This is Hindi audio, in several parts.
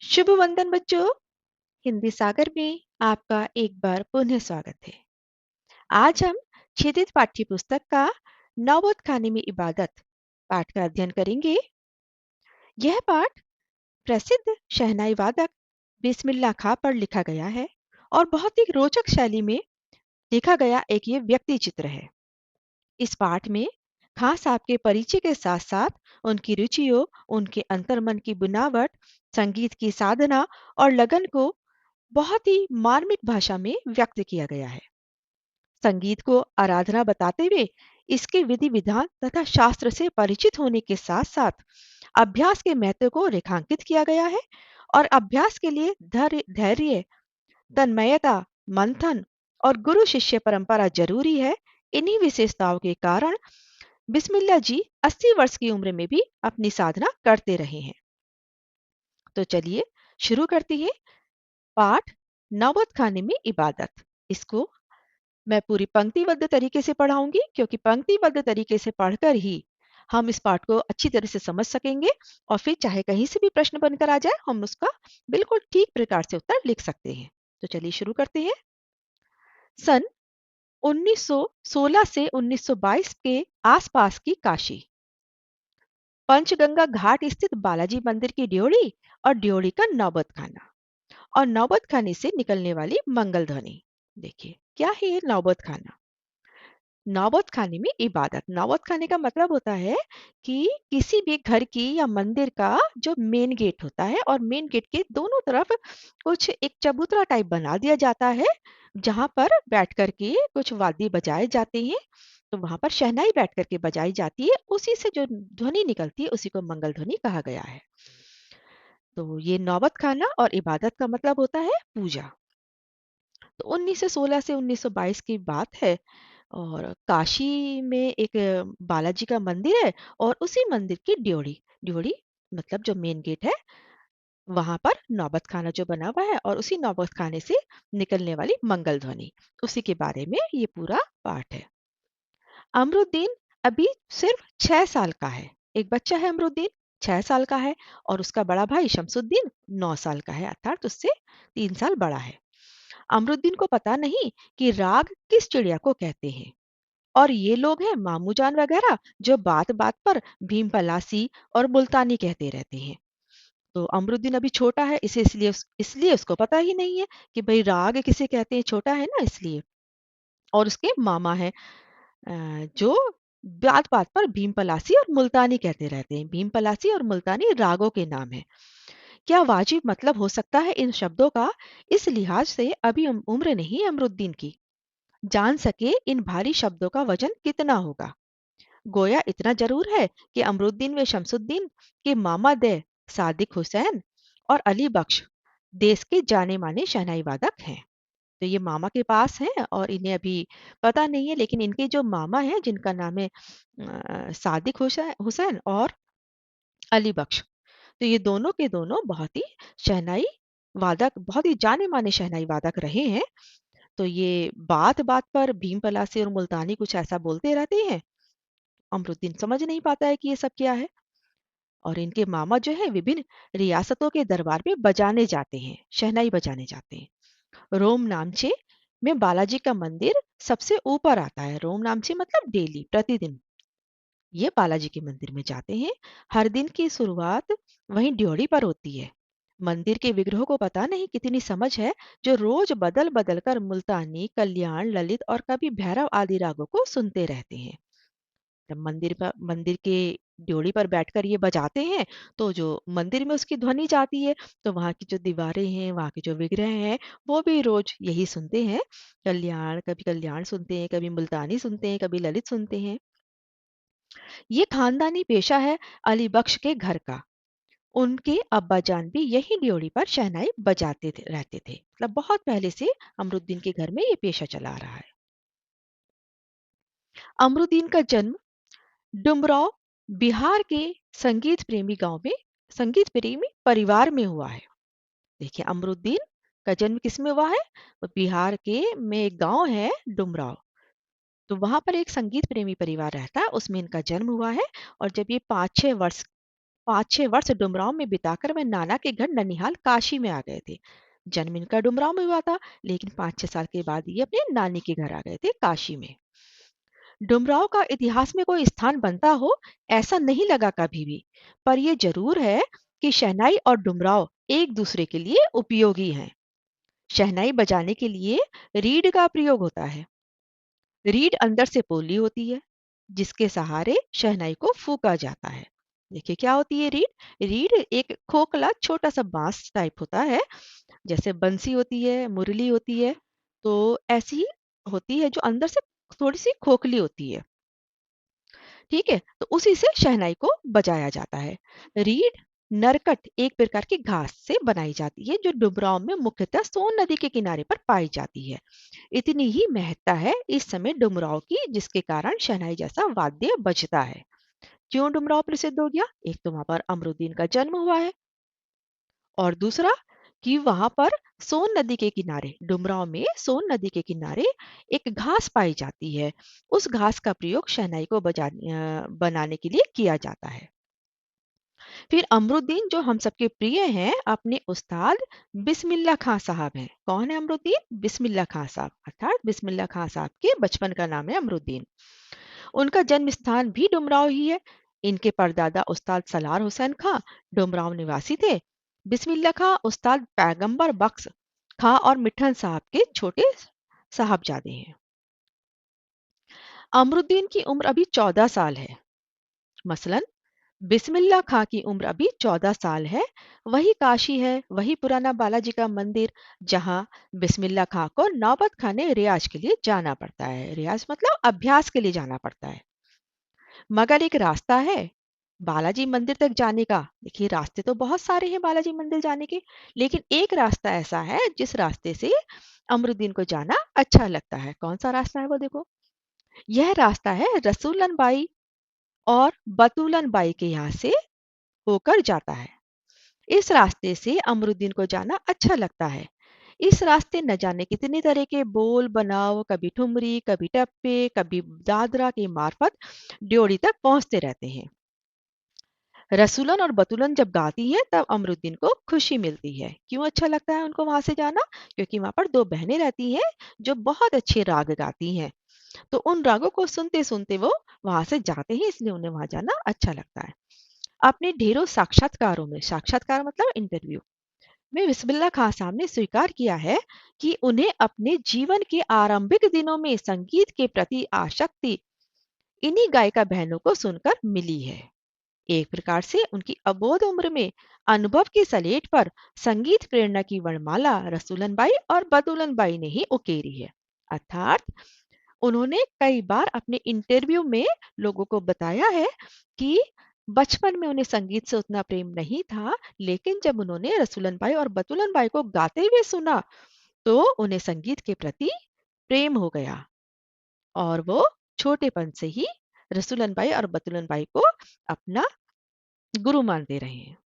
शुभ वंदन बच्चों। हिंदी सागर में आपका एक बार पुनः स्वागत है। आज हम क्षितिज पाठ्य पुस्तक का नौबत खाने में इबादत पाठ का अध्ययन करेंगे। यह पाठ प्रसिद्ध शहनाई वादक बिस्मिल्लाह खां पर लिखा गया है और बहुत ही रोचक शैली में लिखा गया एक ये व्यक्ति चित्र है। इस पाठ में खां साहब के परिचय के साथ साथ उनकी रुचियों, उनके अंतर्मन की बुनावट, संगीत की साधना और लगन को बहुत ही मार्मिक भाषा में व्यक्त किया गया है। संगीत को आराधना बताते हुए इसके विधि विधान तथा शास्त्र से परिचित होने के साथ साथ अभ्यास के महत्व को रेखांकित किया गया है और अभ्यास के लिए धैर्य, तन्मयता, मंथन और गुरु शिष्य परंपरा जरूरी है। इन्हीं विशेषताओं के कारण बिस्मिल्लाह जी 80 वर्ष की उम्र में भी अपनी साधना करते रहे हैं। तो चलिए शुरू करते हैं पाठ नौबत खाने में इबादत। इसको मैं पूरी पंक्तिबद्ध तरीके से पढ़ाऊंगी क्योंकि पंक्तिबद्ध तरीके से पढ़कर ही हम इस पाठ को अच्छी तरह से समझ सकेंगे और फिर चाहे कहीं से भी प्रश्न बनकर आ जाए हम उसका बिल्कुल ठीक प्रकार से उत्तर लिख सकते हैं। तो चलिए शुरू करते हैं। सन 1916 से 1922 के आसपास की काशी, पंचगंगा घाट स्थित बालाजी मंदिर की ड्योढ़ी और ड्योढ़ी का नौबत खाना और नौबत खाने से निकलने वाली मंगल ध्वनि। देखिए क्या है ये नौबत खाना। नौबत खाने में इबादत, नौबत खाने का मतलब होता है कि किसी भी घर की या मंदिर का जो मेन गेट होता है और मेन गेट के दोनों तरफ कुछ एक चबूतरा टाइप बना दिया जाता है जहां पर बैठ कर के कुछ वाद्य बजाए जाते हैं। तो वहां पर शहनाई बैठ करके बजाई जाती है, उसी से जो ध्वनि निकलती है उसी को मंगल ध्वनि कहा गया है। तो ये नौबत खाना और इबादत का मतलब होता है पूजा। तो 1916 से 1922 की बात है और काशी में एक बालाजी का मंदिर है और उसी मंदिर की ड्योढ़ी, ड्योढ़ी मतलब जो मेन गेट है वहां पर नौबत खाना जो बना हुआ है और उसी नौबत खाने से निकलने वाली मंगल ध्वनि, उसी के बारे में ये पूरा पाठ है। अमरुद्दीन अभी सिर्फ 6 साल का है। एक बच्चा है अमरुद्दीन, 6 साल का है और उसका बड़ा भाई शमसुद्दीन 9 साल का है, अर्थात उससे 3 साल बड़ा है। अमरुद्दीन को पता नहीं कि राग किस चिड़िया को कहते हैं और ये लोग हैं मामू जान वगैरह जो बात बात पर भीम पलासी और मुल्तानी कहते रहते हैं। तो अमरुद्दीन अभी छोटा है, इसे इसलिए उसको पता ही नहीं है कि भाई राग किसे कहते हैं, छोटा है ना इसलिए। और उसके मामा है जो बात बात पर भीम पलासी और मुल्तानी कहते रहते हैं। भीम पलासी और मुल्तानी रागों के नाम है। क्या वाजिब मतलब हो सकता है इन शब्दों का। इस लिहाज से अभी उम्र नहीं है अमरुद्दीन की, जान सके इन भारी शब्दों का वजन कितना होगा। गोया इतना जरूर है कि अमरुद्दीन व शमसुद्दीन के मामा दे सादिक हुसैन और अली बख्श देश के जाने माने शहनाई वादक हैं। तो ये मामा के पास हैं और इन्हें अभी पता नहीं है, लेकिन इनके जो मामा हैं जिनका नाम है सादिक हुसैन हुसैन और अली बख्श, तो ये दोनों के दोनों बहुत ही शहनाई वादक, बहुत ही जाने माने शहनाई वादक रहे हैं। तो ये बात बात पर भीम पलासी और मुल्तानी कुछ ऐसा बोलते रहते हैं। अमरुद्दीन समझ नहीं पाता है कि ये सब क्या है और इनके मामा जो है विभिन्न रियासतों के दरबार में बजाने जाते हैं, शहनाई बजाने जाते हैं। रोम नामचे में बालाजी का मंदिर सबसे ऊपर आता है। रोम नामचे मतलब डेली, प्रतिदिन ये बालाजी के मंदिर में जाते हैं। हर दिन की शुरुआत वहीं ड्योढ़ी पर होती है। मंदिर के विग्रहों को पता नहीं कितनी समझ है जो रोज बदल बदल कर मुल्तानी, कल्याण, ललित और कभी भैरव आदि रागों को सुनते रहते हैं। जब मंदिर के ड्योढ़ी पर बैठकर ये बजाते हैं तो जो मंदिर में उसकी ध्वनि जाती है, तो वहाँ की जो दीवारें हैं, वहाँ के जो विग्रह हैं, वो भी रोज यही सुनते हैं। कल्याण, कभी कल्याण सुनते हैं, कभी मुल्तानी सुनते हैं, कभी ललित सुनते हैं। ये खानदानी पेशा है अली बख्श के घर का। उनके अब्बाजान भी यही ड्योढ़ी पर शहनाई बजाते रहते थे, मतलब बहुत पहले से अमरुद्दीन के घर में ये पेशा चला आ रहा है। अमरुद्दीन का जन्म डुमराव, बिहार के संगीत प्रेमी गांव में, संगीत प्रेमी परिवार में हुआ है। देखिए अमरुद्दीन का जन्म किस में हुआ है, वो बिहार के में एक गांव है डुमराव, तो वहां पर एक संगीत प्रेमी परिवार रहता है, उसमें इनका जन्म हुआ है। और जब ये 5-6 वर्ष 5-6 वर्ष डुमरांव में बिताकर वे नाना के घर ननिहाल काशी में आ गए थे। जन्म इनका डुमरांव में हुआ था, लेकिन 5-6 साल के बाद ये अपने नानी के घर आ गए थे काशी में। डुमरांव का इतिहास में कोई स्थान बनता हो ऐसा नहीं लगा कभी भी, पर यह जरूर है कि शहनाई और डुमरांव एक दूसरे के लिए उपयोगी हैं। शहनाई बजाने के लिए रीड का प्रयोग होता है। रीड अंदर से पोली होती है, जिसके सहारे शहनाई को फूंका जाता है। देखिए क्या होती है रीड। रीड एक खोखला छोटा सा बांस टाइप होता है, जैसे बंसी होती है, मुरली होती है, तो ऐसी होती है जो अंदर से थोड़ी सी खोखली होती है। ठीक है, तो उसी से शहनाई को बजाया जाता है। रीड नरकट एक प्रकार की घास से बनाई जाती है, जो डुमरांव में मुख्यतः सोन नदी के किनारे पर पाई जाती है। इतनी ही महत्ता है इस समय डुमरांव की, जिसके कारण शहनाई जैसा वाद्य बजता है। क्यों डुमरांव प्रसिद्ध हो गया? एक तो वहां पर अमरुद्दीन का जन्म हुआ है, और दूसरा कि वहां पर सोन नदी के किनारे, डुमरांव में सोन नदी के किनारे एक घास पाई जाती है। उस घास का प्रयोग शहनाई को बनाने के लिए किया जाता है। फिर अमरुद्दीन जो हम सबके प्रिय हैं, अपने उस्ताद बिस्मिल्लाह खां साहब हैं। कौन है अमरुद्दीन? बिस्मिल्लाह खां साहब, अर्थात बिस्मिल्लाह खां साहब के बचपन का नाम है अमरुद्दीन। उनका जन्म स्थान भी डुमरांव ही है। इनके परदादा उस्ताद सलार हुसैन खां डुमरांव निवासी थे। बिस्मिल्लाह खां उस्ताद पैगंबर बख्श खां और मिठन साहब के छोटे साहबजादे हैं। अमरुद्दीन की उम्र अभी 14 साल है। मसलन बिस्मिल्लाह खां की उम्र अभी 14 साल है। वही काशी है, वही पुराना बालाजी का मंदिर, जहां बिस्मिल्लाह खां को नौबत खाने रियाज के लिए जाना पड़ता है। रियाज मतलब अभ्यास के लिए जाना पड़ता है। मगर एक रास्ता है बालाजी मंदिर तक जाने का। देखिए रास्ते तो बहुत सारे हैं बालाजी मंदिर जाने के, लेकिन एक रास्ता ऐसा है जिस रास्ते से अमरुद्दीन को जाना अच्छा लगता है। कौन सा रास्ता है वो देखो। यह रास्ता है रसूलन बाई और बतूलन बाई के यहाँ से होकर जाता है। इस रास्ते से अमरुद्दीन को जाना अच्छा लगता है। इस रास्ते न जाने कितने तरह के बोल बनाओ, कभी ठुमरी, कभी टप्पे, कभी दादरा के मार्फत ड्योढ़ी तक पहुंचते रहते हैं। रसूलन और बतूलन जब गाती है तब अमरुद्दीन को खुशी मिलती है। क्यों अच्छा लगता है उनको वहां से जाना? क्योंकि वहां पर दो बहनें रहती हैं जो बहुत अच्छे राग गाती हैं। तो उन रागों को सुनते सुनते वो वहां से जाते हैं, इसलिए उन्हें वहां जाना अच्छा लगता है। अपने ढेरों साक्षात्कारों में, साक्षात्कार मतलब इंटरव्यू में, बिस्मिल्लाह खां साहब ने स्वीकार किया है कि उन्हें अपने जीवन के आरंभिक दिनों में संगीत के प्रति आसक्ति इन्हीं गायिका बहनों को सुनकर मिली है। एक प्रकार से उनकी अबोध उम्र में अनुभव की सलेट पर संगीत प्रेरणा की वर्णमाला रसूलन बाई और बदुलन बाई ने ही उकेरी है। अर्थात उन्होंने कई बार अपने इंटरव्यू में लोगों को बताया है कि बचपन में उन्हें संगीत से उतना प्रेम नहीं था, लेकिन जब उन्होंने रसूलन बाई और बतुलन बाई को गाते हुए सुना तो उन्हें संगीत के प्रति प्रेम हो गया, और वो छोटेपन से ही रसूलन बाई और बतुलन बाई को अपना गुरु मानते रहे हैं।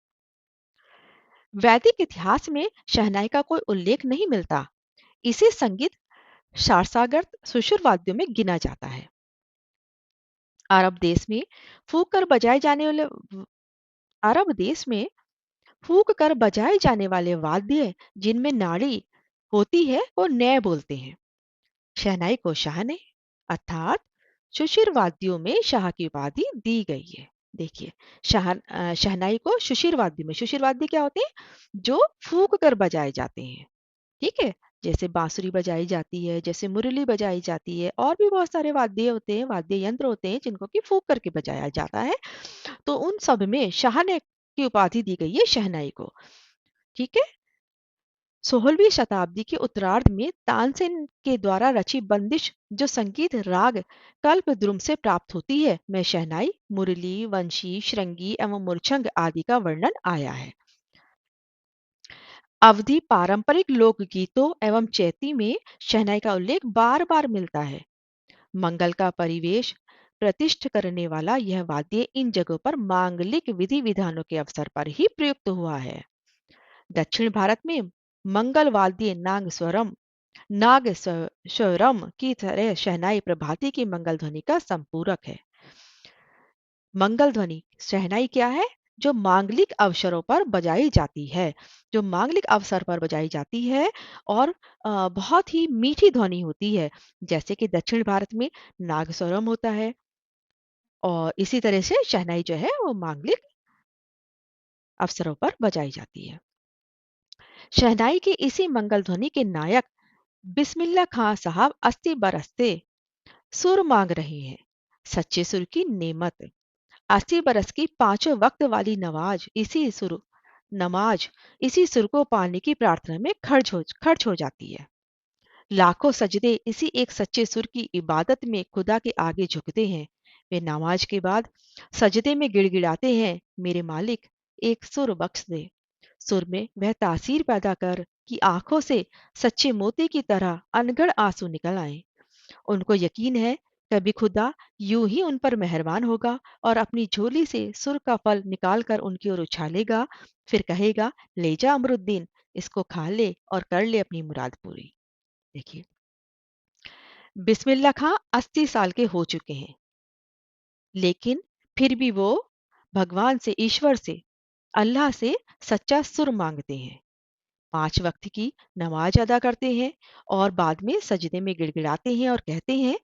वैदिक इतिहास में शहनाई का कोई उल्लेख नहीं मिलता। इसे संगीत शास्त्रार्थ सुषुर वाद्यों में गिना जाता है। अरब देश में फूक कर बजाए जाने वाले अरब देश में फूक कर बजाए जाने वाले वाद्य जिनमें नाड़ी होती है वो नय बोलते हैं। शहनाई को शाह ने, अर्थात सुशिर वाद्यों में शाह की उपाधि दी गई है। देखिए शहनाई को सुशिर वाद्य में, सुशिर वाद्य क्या होते हैं? जो फूक कर बजाए जाते हैं। ठीक है, जैसे बांसुरी बजाई जाती है, जैसे मुरली बजाई जाती है, और भी बहुत सारे वाद्य होते हैं, वाद्य यंत्र होते हैं जिनको कि फूक करके बजाया जाता है। तो उन सब में शाह ने की उपाधि दी गई है शहनाई को। ठीक है। 16वीं शताब्दी के उत्तरार्ध में तानसेन के द्वारा रची बंदिश जो संगीत राग कल्पद्रुम से प्राप्त होती है, में शहनाई, मुरली, वंशी, श्रृंगी एवं मूर्छंग आदि का वर्णन आया है। अवधि पारंपरिक लोकगीतों एवं चैती में शहनाई का उल्लेख बार बार मिलता है। मंगल का परिवेश प्रतिष्ठ करने वाला यह वाद्य इन जगहों पर मांगलिक विधि विधानों के अवसर पर ही प्रयुक्त हुआ है। दक्षिण भारत में मंगल वाद्य स्वरम की तरह शहनाई प्रभाती की मंगल ध्वनि का संपूरक है। मंगल ध्वनि शहनाई क्या है? जो मांगलिक अवसरों पर बजाई जाती है। जो मांगलिक अवसर पर बजाई जाती है और बहुत ही मीठी ध्वनि होती है। जैसे कि दक्षिण भारत में नागस्वरम होता है और इसी तरह से शहनाई जो है वो मांगलिक अवसरों पर बजाई जाती है। शहनाई की इसी मंगल ध्वनि के नायक बिस्मिल्लाह खां साहब 80 बरस से सुर मांग रहे हैं। सच्चे सुर की नेमत 80 बरस की पांचों वक्त वाली नमाज इसी सुर को पाने की प्रार्थना में खर्च हो जाती है। लाखों सजदे इसी एक सच्चे सुर की इबादत में खुदा के आगे झुकते हैं। वे नमाज के बाद सजदे में गिड़गिड़ाते हैं, मेरे मालिक एक सुर बख्श दे। सुर में वह तासीर पैदा कर कि आंखों से सच्चे मोती की तरह अनगढ़ आंसू निकल आए। उनको यकीन है कभी खुदा यूं ही उन पर मेहरबान होगा और अपनी झोली से सुर का फल निकाल कर उनकी ओर उछालेगा, फिर कहेगा, ले जा अमरुद्दीन, इसको खा ले और कर ले अपनी मुराद पूरी। देखिए, बिस्मिल्लाह खां 80 साल के हो चुके हैं, लेकिन फिर भी वो भगवान से, ईश्वर से, अल्लाह से सच्चा सुर मांगते हैं। 5 वक्त की नमाज अदा करते हैं और बाद में सजदे में गिड़गिड़ाते हैं और कहते हैं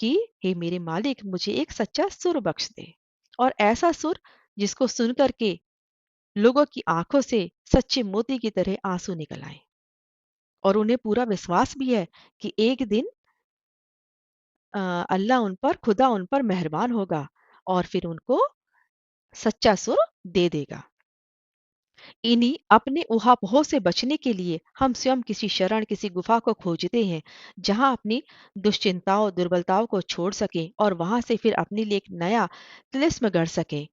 कि हे मेरे मालिक, मुझे एक सच्चा सुर बख्श दे। और ऐसा सुर जिसको सुन करके लोगों की आंखों से सच्चे मोती की तरह आंसू निकल आए। और उन्हें पूरा विश्वास भी है कि एक दिन अल्लाह उन पर, खुदा उन पर मेहरबान होगा और फिर उनको सच्चा सुर दे देगा। इन्हीं अपने ऊहापोह से बचने के लिए हम स्वयं किसी शरण, किसी गुफा को खोजते हैं, जहां अपनी दुश्चिंताओं, दुर्बलताओं को छोड़ सकें और वहां से फिर अपने लिए एक नया तिलिस्म गढ़ सकें।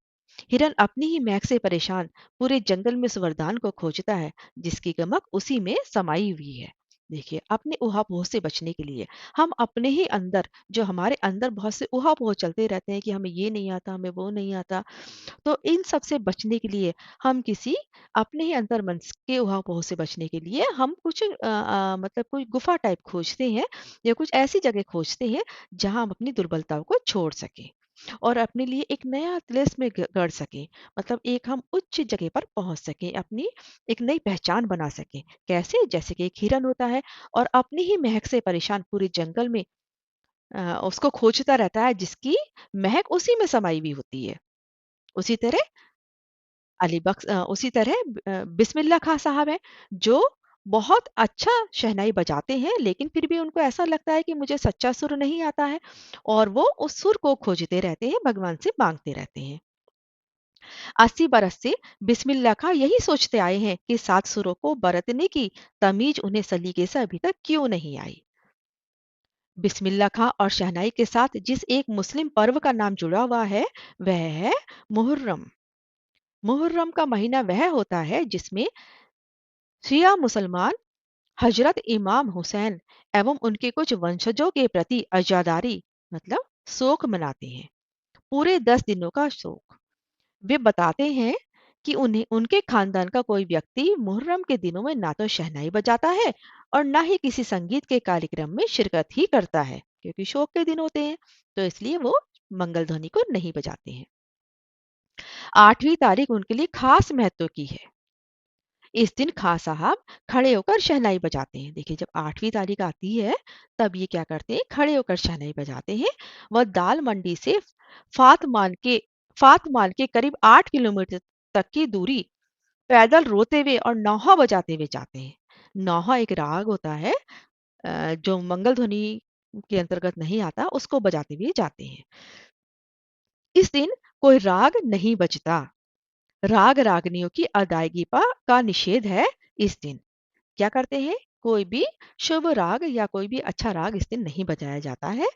हिरन अपनी ही महक से परेशान पूरे जंगल में उस वरदान को खोजता है, जिसकी गमक उसी में समाई हुई है। देखिए, अपने ऊहापोह से बचने के लिए हम अपने ही अंदर, जो हमारे अंदर बहुत से ऊहापोह चलते रहते हैं कि हमें ये नहीं आता, हमें वो नहीं आता, तो इन सब से बचने के लिए हम किसी अपने ही अंतर मन के उहापोह से बचने के लिए हम कुछ मतलब कोई गुफा टाइप खोजते हैं या कुछ ऐसी जगह खोजते हैं जहां हम अपनी दुर्बलताओं को छोड़ सकें और अपने लिए एक नया तिलिस्म गढ़ सकें। मतलब एक हम उच्च जगह पर पहुंच सकें, अपनी एक नई पहचान बना सकें। कैसे? जैसे कि एक हिरन होता है और अपनी ही महक से परेशान पूरे जंगल में उसको खोजता रहता है, जिसकी महक उसी में समाई हुई होती है। उसी तरह उसी तरह बिस्मिल्लाह खां साहब हैं, जो बहुत अच्छा शहनाई बजाते हैं, लेकिन फिर भी उनको ऐसा लगता है कि मुझे सच्चा सुर नहीं आता है और वो उस सुर को खोजते रहते हैं, भगवान से मांगते रहते हैं। 80 बरस से बिस्मिल्लाह खां यही सोचते आए हैं कि 7 सुरों को बरतने की तमीज उन्हें सलीके से अभी तक क्यों नहीं आई। बिस्मिल्लाह खां और शहनाई के साथ जिस एक मुस्लिम पर्व का नाम जुड़ा हुआ है, वह है मुहर्रम। मुहर्रम का महीना वह होता है जिसमें शिया मुसलमान हजरत इमाम हुसैन एवं उनके कुछ वंशजों के प्रति अजादारी मतलब शोक मनाते हैं। पूरे 10 दिनों का शोक। वे बताते हैं कि उन्हें, उनके खानदान का कोई व्यक्ति मुहर्रम के दिनों में ना तो शहनाई बजाता है और ना ही किसी संगीत के कार्यक्रम में शिरकत ही करता है, क्योंकि शोक के दिन होते हैं, तो इसलिए वो मंगल ध्वनि को नहीं बजाते हैं। 8वीं तारीख उनके लिए खास महत्व की है। इस दिन खां साहब खड़े होकर शहनाई बजाते हैं। देखिए, जब 8वीं तारीख आती है, तब ये क्या करते हैं, खड़े होकर शहनाई बजाते हैं। वह दाल मंडी से फात मान के फात मान के करीब 8 किलोमीटर तक की दूरी पैदल रोते हुए और नौहा बजाते हुए जाते हैं। नौहा एक राग होता है जो मंगल ध्वनि के अंतर्गत नहीं आता, उसको बजाते हुए जाते हैं। इस दिन कोई राग नहीं बजता। राग रागनियों की अदायगी पर का निषेध है इस दिन। क्या करते हैं, कोई भी शुभ राग या कोई भी अच्छा राग इस दिन नहीं बजाया जाता है।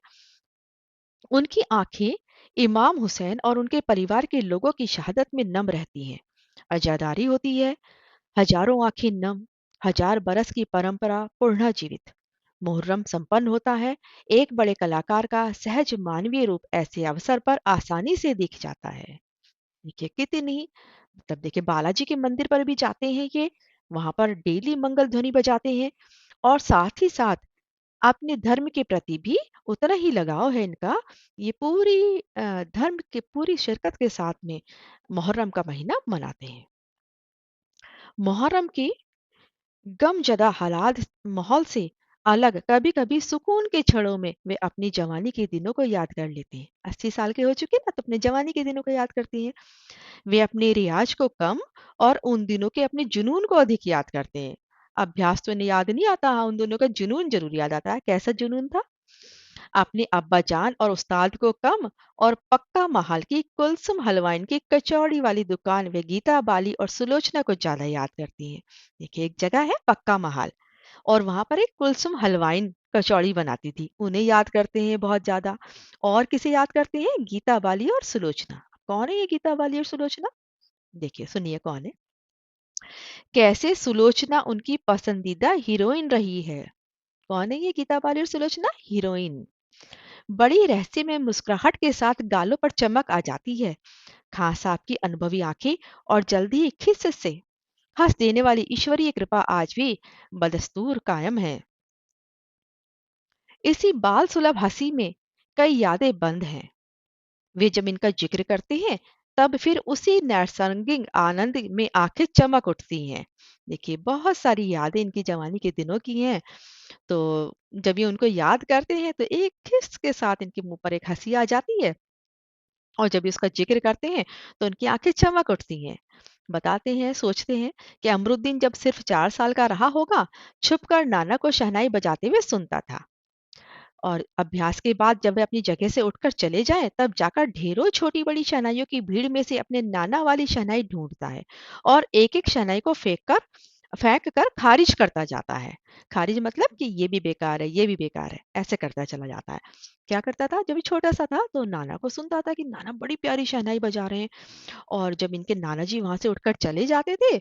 उनकी आंखें इमाम हुसैन और उनके परिवार के लोगों की शहादत में नम रहती हैं। अजादारी होती है, हजारों आंखें नम, हजार बरस की परंपरा पुनः जीवित। मुहर्रम संपन्न होता है। एक बड़े कलाकार का सहज मानवीय रूप ऐसे अवसर पर आसानी से दिख जाता है। देखिए कितनी, मतलब देखिए, बालाजी के मंदिर पर भी जाते हैं ये, वहां पर डेली मंगल ध्वनि बजाते हैं और साथ ही साथ अपने धर्म के प्रति भी उतना ही लगाव है इनका। ये पूरी धर्म के पूरी शिरकत के साथ में मुहर्रम का महीना मनाते हैं। मुहर्रम की गमज़दा हालात माहौल से अलग कभी-कभी सुकून के क्षणों में वे अपनी जवानी के दिनों को याद कर लेते हैं। 80 साल के हो चुके हैं ना, तो अपने जवानी के दिनों को याद करती हैं। वे अपने रियाज को कम और उन दिनों के अपने जुनून को अधिक याद करते हैं। अभ्यास तो इन्हें याद नहीं आता, हाँ, उन दोनों का जुनून ज़रूर याद आता है। कैसा जुनून था? अपने अब्बाजान और उस्ताद को कम और पक्का महाल की कुलसुम हलवाइन की कचौड़ी वाली दुकान वे गीता बाली और सुलोचना को ज्यादा याद करती हैं। देखिए, एक जगह है पक्का महाल और वहां पर एक कुलसुम हलवाइन कचौड़ी बनाती थी, उन्हें याद करते हैं बहुत ज्यादा। और किसे याद करते हैं? गीता बाली और सुलोचना। कौन है ये गीता बाली और सुलोचना? देखिए, सुनिए कौन है। कैसे सुलोचना उनकी पसंदीदा हीरोइन रही है। कौन है ये गीता बाली और सुलोचना? हीरोइन। बड़ी रहस्यमय मुस्कुराहट के साथ गालों पर चमक आ जाती है। खां साहब की अनुभवी आंखें और जल्दी ही खिस से हंस देने वाली ईश्वरीय कृपा आज भी बदस्तूर कायम है। इसी बाल सुलभ हंसी में कई यादें बंद हैं। वे जब इनका जिक्र करते हैं तब फिर उसी नैसर्गिक आनंद में आंखें चमक उठती हैं। देखिए, बहुत सारी यादें इनकी जवानी के दिनों की हैं। तो जब ये उनको याद करते हैं तो एक खिस के साथ इनके मुंह पर एक हंसी आ जाती है और जब इसका जिक्र करते हैं तो उनकी आंखें चमक उठती हैं। बताते हैं, सोचते हैं कि अमरुद्दीन जब सिर्फ 4 साल का रहा होगा, छुपकर नाना को शहनाई बजाते हुए सुनता था। और अभ्यास के बाद जब वह अपनी जगह से उठकर चले जाएं, तब जाकर ढेरों छोटी बड़ी शहनाइयों की भीड़ में से अपने नाना वाली शहनाई ढूंढता है और एक एक शहनाई को फेंक कर खारिज करता जाता है। खारिज मतलब कि ये भी बेकार है, ये भी बेकार है, ऐसे करता चला जाता है। क्या करता था? जब ये छोटा सा था तो नाना को सुनता था कि नाना बड़ी प्यारी शहनाई बजा रहे हैं, और जब इनके नाना जी वहां से उठकर चले जाते थे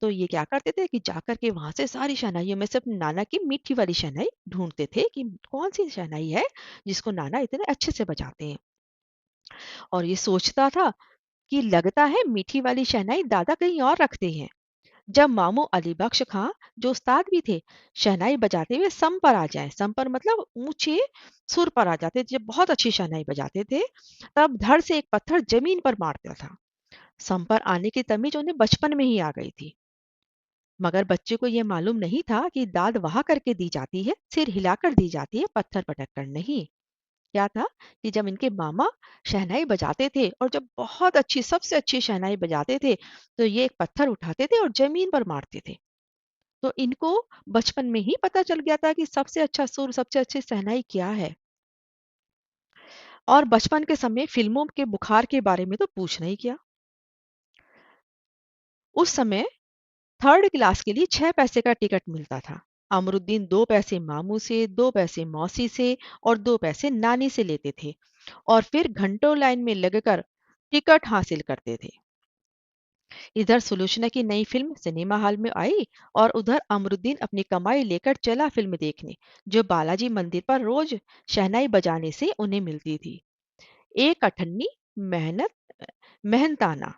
तो ये क्या करते थे कि जाकर के वहां से सारी शहनाइयों में से अपने नाना की मीठी वाली शहनाई ढूंढते थे कि कौन सी शहनाई है जिसको नाना इतने अच्छे से बजाते हैं। और ये सोचता था कि लगता है मीठी वाली शहनाई दादा कहीं और रखते हैं। जब मामू अली बख्श खां, जो उस्ताद भी थे, शहनाई बजाते हुए सम पर आ जाएं, सम पर मतलब ऊंचे सुर पर आ जाते, जब बहुत अच्छी शहनाई बजाते थे तब धड़ से एक पत्थर जमीन पर मारता था। सम पर आने की तमीज उन्हें बचपन में ही आ गई थी, मगर बच्चे को यह मालूम नहीं था कि दाद वहां करके दी जाती है, सिर हिलाकर दी जाती है, पत्थर पटक कर नहीं। क्या था कि जब इनके मामा शहनाई बजाते थे और जब बहुत अच्छी, सबसे अच्छी शहनाई बजाते थे तो ये एक पत्थर उठाते थे और जमीन पर मारते थे। तो इनको बचपन में ही पता चल गया था कि सबसे अच्छा सुर, सबसे अच्छी शहनाई क्या है। और बचपन के समय फिल्मों के बुखार के बारे में तो पूछना ही क्या। उस समय थर्ड क्लास के लिए 6 पैसे का टिकट मिलता था। अमरुद्दीन 2 पैसे मामू से, 2 पैसे मौसी से और 2 पैसे नानी से लेते थे और फिर घंटों लाइन में लगकर टिकट हासिल करते थे। इधर सुलोचना की नई फिल्म सिनेमा हॉल में आई और उधर अमरुद्दीन अपनी कमाई लेकर चला फिल्म देखने, जो बालाजी मंदिर पर रोज शहनाई बजाने से उन्हें मिलती थी। एक अठन्नी मेहनत मेहनताना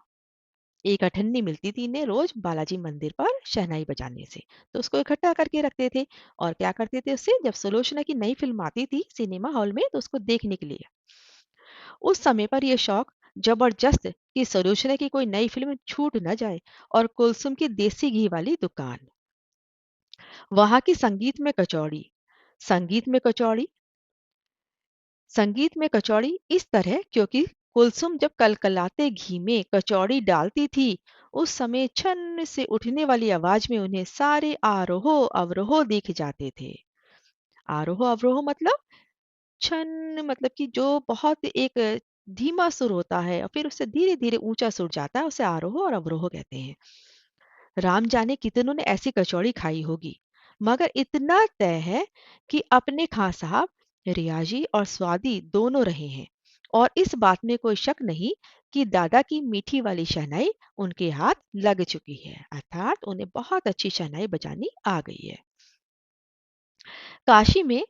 एक अठन्नी मिलती थी इन्हें रोज बालाजी मंदिर पर शहनाई बजाने से, तो उसको इकट्ठा करके रखते थे। और क्या करते थे उससे? जब सुलोचना की नई फिल्म आती थी सिनेमा हॉल में तो उसको देखने के लिए। उस समय पर यह शौक जबरदस्त कि सुलोचना की कोई नई फिल्म छूट न जाए। और कुलसुम की देसी घी वाली दुकान, वहां की संगीत में कचौड़ी संगीत में कचौड़ी इस तरह क्योंकि कुलसुम जब कलकलाते घी में कचौड़ी डालती थी, उस समय छन से उठने वाली आवाज में उन्हें सारे आरोह अवरोह दिख जाते थे। आरोह अवरोह मतलब छन मतलब कि जो बहुत एक धीमा सुर होता है और फिर उससे धीरे धीरे ऊंचा सुर जाता है, उसे आरोह और अवरोह कहते हैं। राम जाने कितनों ने ऐसी कचौड़ी खाई होगी, मगर इतना तय है कि अपने खां साहब रियाजी और स्वादी दोनों रहे हैं। और इस बात में कोई शक नहीं कि दादा की मीठी वाली शहनाई उनके हाथ लग चुकी है, अर्थात उन्हें बहुत अच्छी शहनाई बजानी आ गई है। काशी में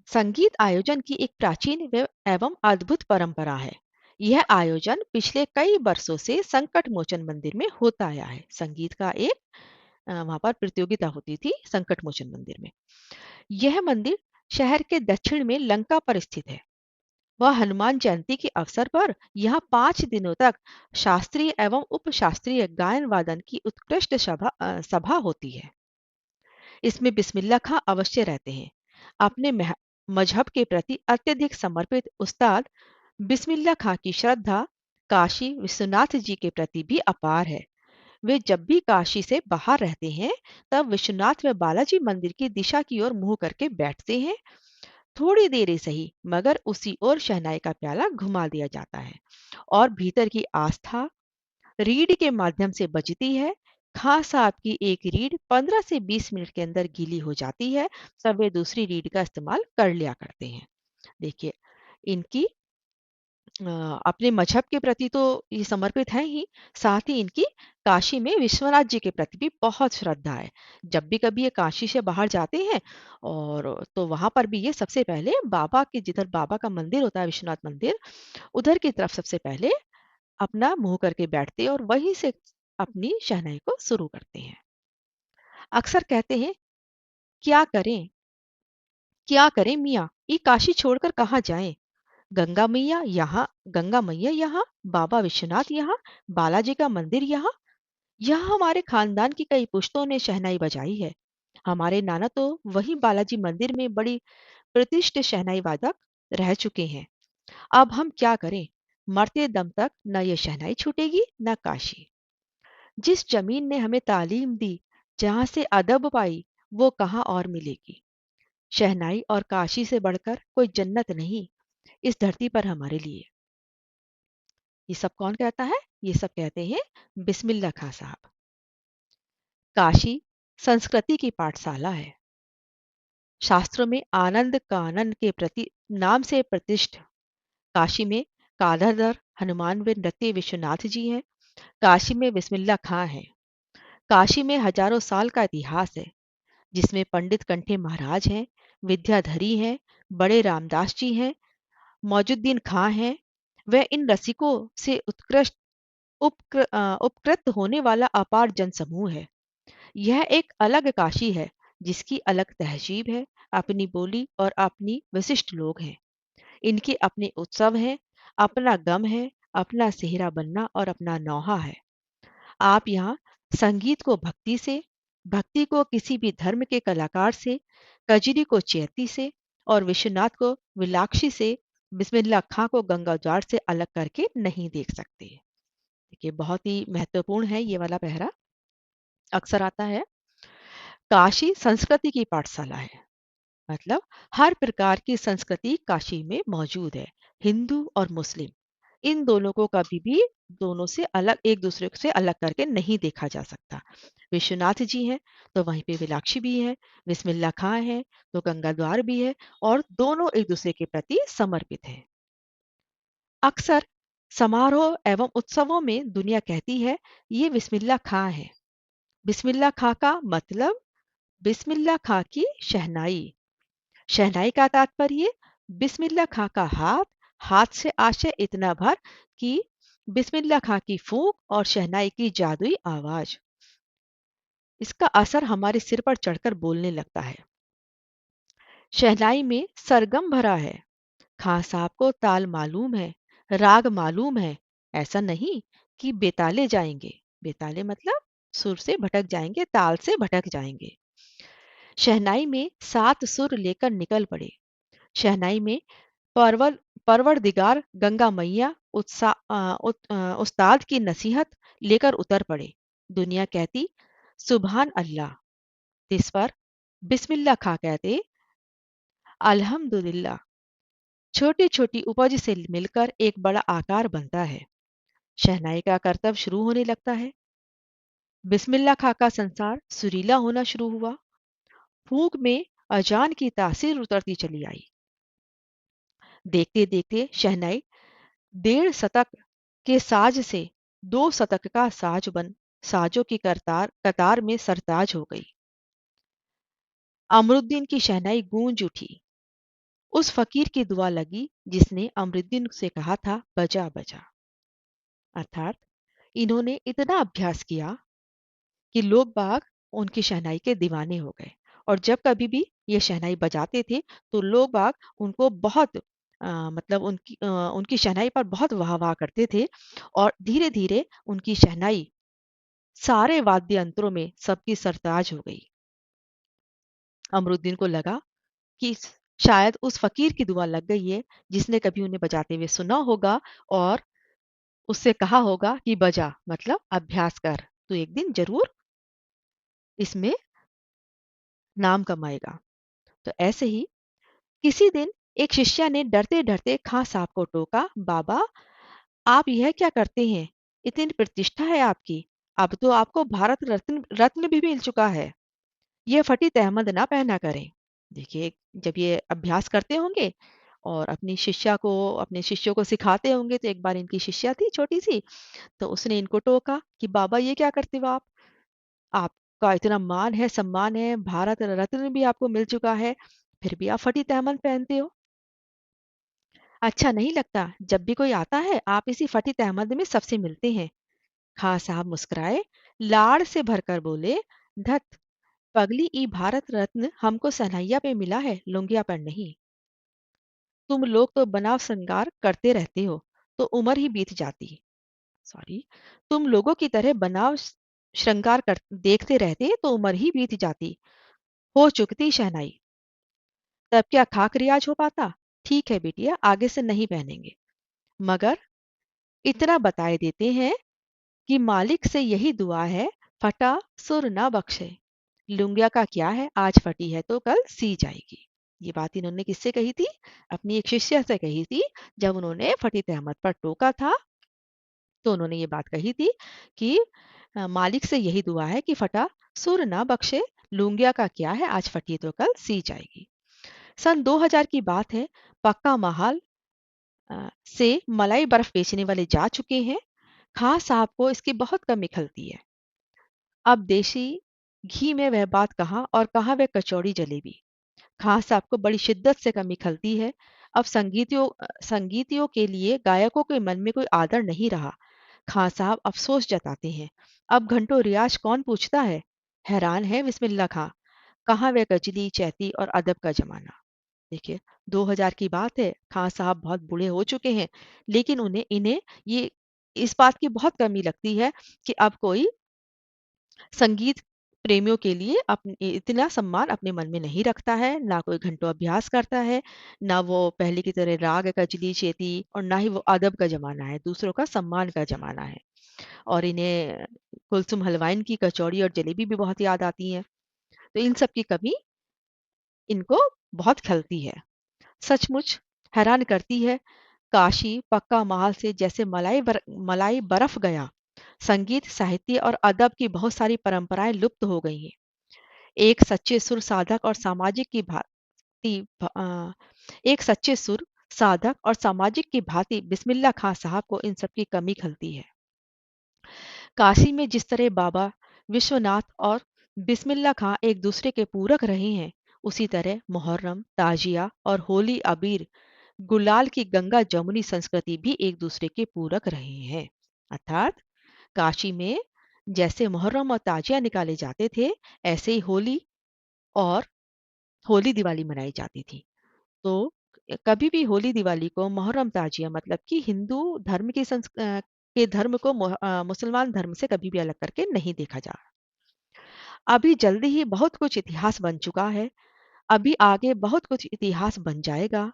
संगीत आयोजन की एक प्राचीन एवं अद्भुत परंपरा है। यह आयोजन पिछले कई वर्षों से संकट मोचन मंदिर में होता आया है। संगीत का एक वहां पर प्रतियोगिता होती थी संकट मोचन मंदिर में। यह मंदिर शहर के दक्षिण में लंका पर स्थित है। वह हनुमान जयंती के अवसर पर यहाँ 5 दिनों तक शास्त्रीय एवं उपशास्त्रीय गायन वादन की उत्कृष्ट सभा होती है। इसमें बिस्मिल्लाह खां अवश्य रहते हैं। अपने मजहब के प्रति अत्यधिक समर्पित उस्ताद बिस्मिल्लाह खां की श्रद्धा काशी विश्वनाथ जी के प्रति भी अपार है। वे जब भी काशी से बाहर रहते हैं, तब विश्वनाथ व बालाजी मंदिर की दिशा की ओर मुंह करके बैठते हैं। थोड़ी देर ही सही, मगर उसी ओर शहनाई का प्याला घुमा दिया जाता है और भीतर की आस्था रीढ़ के माध्यम से बजती है। खां साहब की एक रीढ़ 15 से 20 मिनट के अंदर गीली हो जाती है, तब वे दूसरी रीढ़ का इस्तेमाल कर लिया करते हैं। देखिए, इनकी अपने मजहब के प्रति तो ये समर्पित हैं ही, साथ ही इनकी काशी में विश्वनाथ जी के प्रति भी बहुत श्रद्धा है। जब भी कभी ये काशी से बाहर जाते हैं और तो वहां पर भी ये सबसे पहले बाबा के, जिधर बाबा का मंदिर होता है विश्वनाथ मंदिर, उधर की तरफ सबसे पहले अपना मुंह करके बैठते हैं और वहीं से अपनी शहनाई को शुरू करते हैं। अक्सर कहते हैं, क्या करें, क्या करें मियाँ, ये काशी छोड़कर कहाँ जाएं। गंगा मैया यहाँ, गंगा मैया यहाँ, बाबा विश्वनाथ यहाँ, बालाजी का मंदिर यहाँ। यहाँ हमारे खानदान की कई पुश्तों ने शहनाई बजाई है। हमारे नाना तो वही बालाजी मंदिर में बड़ी प्रतिष्ठित शहनाई वादक रह चुके हैं। अब हम क्या करें, मरते दम तक न ये शहनाई छूटेगी न काशी। जिस जमीन ने हमें तालीम दी, जहां से अदब पाई, वो कहाँ और मिलेगी। शहनाई और काशी से बढ़कर कोई जन्नत नहीं इस धरती पर हमारे लिए। ये सब कौन कहता है? ये सब कहते हैं बिस्मिल्लाह खां साहब। काशी संस्कृति की पाठशाला है। शास्त्रों में आनंद कानन के प्रति नाम से प्रतिष्ठ काशी में कालाधर हनुमान व नृत्य विश्वनाथ जी हैं। काशी में बिस्मिल्लाह खां है। काशी में हजारों साल का इतिहास है, जिसमें पंडित कंठे महाराज हैं, विद्याधरी हैं, बड़े रामदास जी हैं, मौजुद्दीन खां हैं। वह इन रसिकों से उत्कृष्ट उपकृत होने वाला अपार जनसमूह है। यह एक अलग काशी है, जिसकी अलग तहजीब है, अपनी बोली और अपनी विशिष्ट लोग हैं। इनके अपने उत्सव हैं, अपना गम है, अपना सेहरा बनना और अपना नौहा है। आप यहाँ संगीत को भक्ति से, भक्ति को किसी भी धर्म के कलाकार से, कजरी को चैती से और विश्वनाथ को विलाक्षी से, बिस्मिल्लाह खां को गंगाद्वार से अलग करके नहीं देख सकते। देखिए, बहुत ही महत्वपूर्ण है ये वाला पहरा। अक्सर आता है, काशी संस्कृति की पाठशाला है। मतलब हर प्रकार की संस्कृति काशी में मौजूद है। हिंदू और मुस्लिम, इन दोनों को कभी भी दोनों से अलग, एक दूसरे से अलग करके नहीं देखा जा सकता। विश्वनाथ जी हैं तो वहीं पे विलाक्षी भी है, बिस्मिल्लाह खां है तो गंगा द्वार भी है, और दोनों एक दूसरे के प्रति समर्पित हैं। अक्सर समारोह एवं उत्सवों में दुनिया कहती है, ये बिस्मिल्लाह खां है। बिस्मिल्लाह खां का मतलब बिस्मिल्लाह खां की शहनाई। शहनाई का तात्पर्य बिस्मिल्लाह खां का हाथ, हाथ से आशय इतना भर कि बिस्मिल्लाह खां की फूंक और शहनाई की जादुई आवाज, इसका असर हमारे सिर पर चढ़कर बोलने लगता है। शहनाई में सरगम भरा है। खां साहब को ताल मालूम है, राग मालूम है। ऐसा नहीं कि बेताले जाएंगे। बेताले मतलब सुर से भटक जाएंगे, ताल से भटक जाएंगे। शहनाई में 7 सुर लेकर निकल पड़े। शहनाई में परवर परवरदिगार गंगा मैया उस्ताद की नसीहत लेकर उतर पड़े। दुनिया कहती सुभान अल्लाह, इस पर बिस्मिल्लाह खां कहते अल्हम्दुलिल्लाह। छोटी छोटी उपज से मिलकर एक बड़ा आकार बनता है। शहनाई का करतब शुरू होने लगता है। बिस्मिल्लाह खां का संसार सुरीला होना शुरू हुआ। फूंक में अजान की तासीर उतरती चली आई। देखते देखते शहनाई 1.5 शतक के साज से 2 शतक का साज बन साजों की कतार कतार में सरताज हो गई। अमरुद्दीन की शहनाई गूंज उठी। उस फकीर की दुआ लगी जिसने अमरुद्दीन से कहा था, बजा बजा। अर्थात इन्होंने इतना अभ्यास किया कि लोग बाग उनकी शहनाई के दीवाने हो गए और जब कभी भी ये शहनाई बजाते थे तो लोग बाग उनको बहुत मतलब उनकी शहनाई पर बहुत वाह-वाह करते थे और धीरे-धीरे उनकी शहनाई सारे वाद्य यंत्रों में सबकी सरताज हो गई। अमरुद्दीन को लगा कि शायद उस फकीर की दुआ लग गई है जिसने कभी उन्हें बजाते हुए सुना होगा और उससे कहा होगा कि बजा मतलब अभ्यास कर, तो एक दिन जरूर इसमें नाम कमाएगा। तो ऐसे ही किसी दिन एक शिष्या ने डरते डरते खां साहब को टोका, बाबा आप यह क्या करते हैं? इतनी प्रतिष्ठा है आपकी, अब तो आपको भारत रत्न रत्न भी मिल चुका है, ये फटी तहमद ना पहना करें। देखिए, जब ये अभ्यास करते होंगे और अपने शिष्यों को सिखाते होंगे, तो एक बार इनकी शिष्या थी छोटी सी, तो उसने इनको टोका कि बाबा ये क्या करते हो आप? आपका इतना मान है, सम्मान है, भारत रत्न भी आपको मिल चुका है, फिर भी आप फटी तहमद पहनते हो। अच्छा नहीं लगता, जब भी कोई आता है आप इसी फटी तहमद में सबसे मिलते हैं। खां साहब मुस्कुराए, लाड़ से भरकर बोले, धत पगली ई भारत रत्न हमको सनैया पे मिला है, लुंगिया पर नहीं। तुम लोग तो बनाव श्रृंगार करते रहते हो तो उम्र ही बीत जाती। सॉरी, तुम लोगों की तरह बनाव श्रृंगार कर देखते रहते तो उम्र ही बीत जाती। हो चुकती शहनाई, तब क्या खाक रियाज हो पाता? ठीक है बिटिया, आगे से नहीं पहनेंगे, मगर इतना बताए देते हैं कि मालिक से यही दुआ है, फटा सुर ना बख्शे। लुंगिया का क्या है, आज फटी है तो कल सी जाएगी। ये बात इन्होंने किससे कही थी? अपनी एक शिष्य से कही थी। जब उन्होंने फटी अहमद पर टोका था तो उन्होंने ये बात कही थी कि मालिक से यही दुआ है कि फटा सुर ना बख्शे, लुंगिया का क्या है, आज फटी तो कल सी जाएगी। सन 2000 की बात है। पक्का महाल से मलाई बर्फ बेचने वाले जा चुके हैं। खां साहब को इसकी बहुत कमी खलती है। अब देशी घी में वह बात कहाँ और कहाँ वह कचौड़ी जलेबी। खां साहब को बड़ी शिद्दत से कमी खलती है। अब संगीतियों के लिए गायकों के मन में कोई आदर नहीं रहा। खां साहब अफसोस जताते हैं, अब घंटों रियाज कौन पूछता है। हैरान है बिस्मिल्लाह खां, कहाँ वह कजली चैती और अदब का जमाना। देखिए, 2000 की बात है, खां साहब बहुत बूढ़े हो चुके हैं, लेकिन उन्हें इन्हें ये इस बात की बहुत कमी लगती है कि अब कोई संगीत प्रेमियों के लिए इतना सम्मान अपने मन में नहीं रखता है, ना कोई घंटों अभ्यास करता है, ना वो पहले की तरह राग कजली चेती, और ना ही वो अदब का जमाना है, दूसरों का सम्मान का जमाना है। और इन्हें कुलसुम हलवाइन की कचौड़ी और जलेबी भी बहुत याद आती है। तो इन सब की कमी इनको बहुत खलती है। सचमुच हैरान करती है, काशी पक्का महल से जैसे मलाई बरफ गया। संगीत साहित्य और अदब की बहुत सारी परंपराएं लुप्त हो गई हैं। एक सच्चे सुर साधक और सामाजिक की भांति एक सच्चे सुर साधक और सामाजिक की भांति बिस्मिल्लाह खां साहब को इन सब की कमी खलती है। काशी में जिस तरह बाबा विश्वनाथ और बिस्मिल्लाह खां एक दूसरे के पूरक रहे हैं, उसी तरह मुहर्रम ताजिया और होली अबीर गुलाल की गंगा जमुनी संस्कृति भी एक दूसरे के पूरक रहे हैं। अर्थात काशी में जैसे मुहर्रम और ताजिया निकाले जाते थे, ऐसे ही और होली दिवाली मनाई जाती थी। तो कभी भी होली दिवाली को मुहर्रम ताजिया मतलब कि हिंदू धर्म के धर्म को मुसलमान धर्म से कभी भी अलग करके नहीं देखा जा रहा। अभी जल्दी ही बहुत कुछ इतिहास बन चुका है, अभी आगे बहुत कुछ इतिहास बन जाएगा।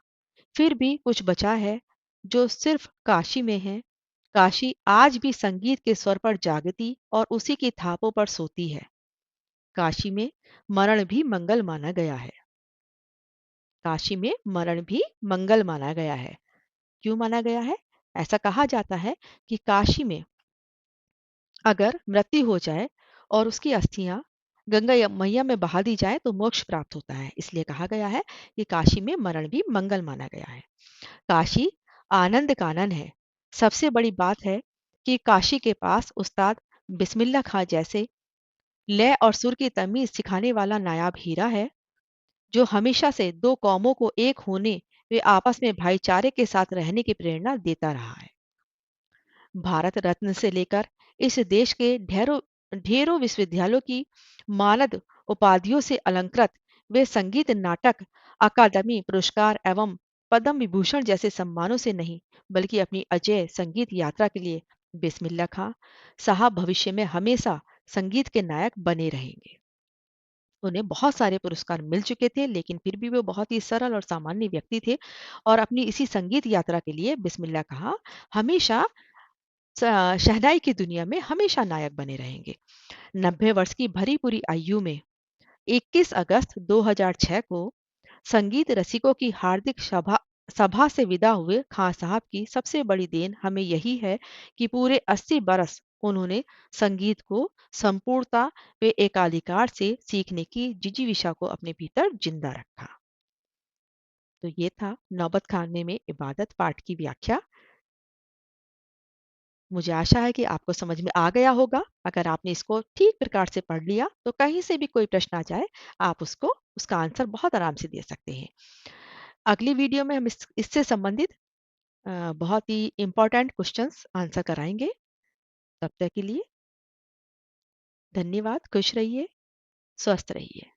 फिर भी कुछ बचा है जो सिर्फ काशी में है। काशी आज भी संगीत के स्वर पर जागती और उसी की थापों पर सोती है। काशी में मरण भी मंगल माना गया है। काशी में मरण भी मंगल माना गया है। क्यों माना गया है? ऐसा कहा जाता है कि काशी में अगर मृत्यु हो जाए और उसकी अस्थियां मैया में बहा दी जाए तो मोक्ष प्राप्त होता है। इसलिए कहा गया है कि काशी में मरण भी मंगल माना गया है। काशी आनंद कानन है। सबसे बड़ी बात है कि काशी के पास उस्ताद बिस्मिल्लाह खां जैसे लय और सुर की तमीज सिखाने वाला नायाब हीरा है, जो हमेशा से दो कौमों को एक होने वे आपस में भाईचारे के साथ रहने की प्रेरणा देता रहा है। भारत रत्न से लेकर इस देश के ढेरों ढेरों विश्वविद्यालयों की मानद उपाधियों से अलंकृत वे संगीत नाटक अकादमी पुरस्कार एवं पद्म विभूषण जैसे सम्मानों से नहीं, बल्कि अपनी अजय संगीत यात्रा के लिए बिस्मिल्लाह खां साहब भविष्य में हमेशा संगीत के नायक बने रहेंगे। उन्हें बहुत सारे पुरस्कार मिल चुके थे, लेकिन फिर भी वो बहुत ही सरल और सामान्य व्यक्ति थे और अपनी इसी संगीत यात्रा के लिए बिस्मिल्लाह खां हमेशा शहनाई की दुनिया में हमेशा नायक बने रहेंगे। 90 वर्ष की भरी पूरी आयु में 21 अगस्त 2006 को संगीत रसिकों की हार्दिक सभा सभा से विदा हुए खान साहब की सबसे बड़ी देन हमें यही है कि पूरे 80 बरस उन्होंने संगीत को संपूर्णता व एकाधिकार से सीखने की जिजीविषा को अपने भीतर जिंदा रखा। तो ये था नौबत खाने में इबादत पाठ की व्याख्या। मुझे आशा है कि आपको समझ में आ गया होगा। अगर आपने इसको ठीक प्रकार से पढ़ लिया तो कहीं से भी कोई प्रश्न आ जाए, आप उसको उसका आंसर बहुत आराम से दे सकते हैं। अगली वीडियो में हम इससे संबंधित बहुत ही इम्पोर्टेंट क्वेश्चंस आंसर कराएंगे। तब तक के लिए धन्यवाद। खुश रहिए, स्वस्थ रहिए।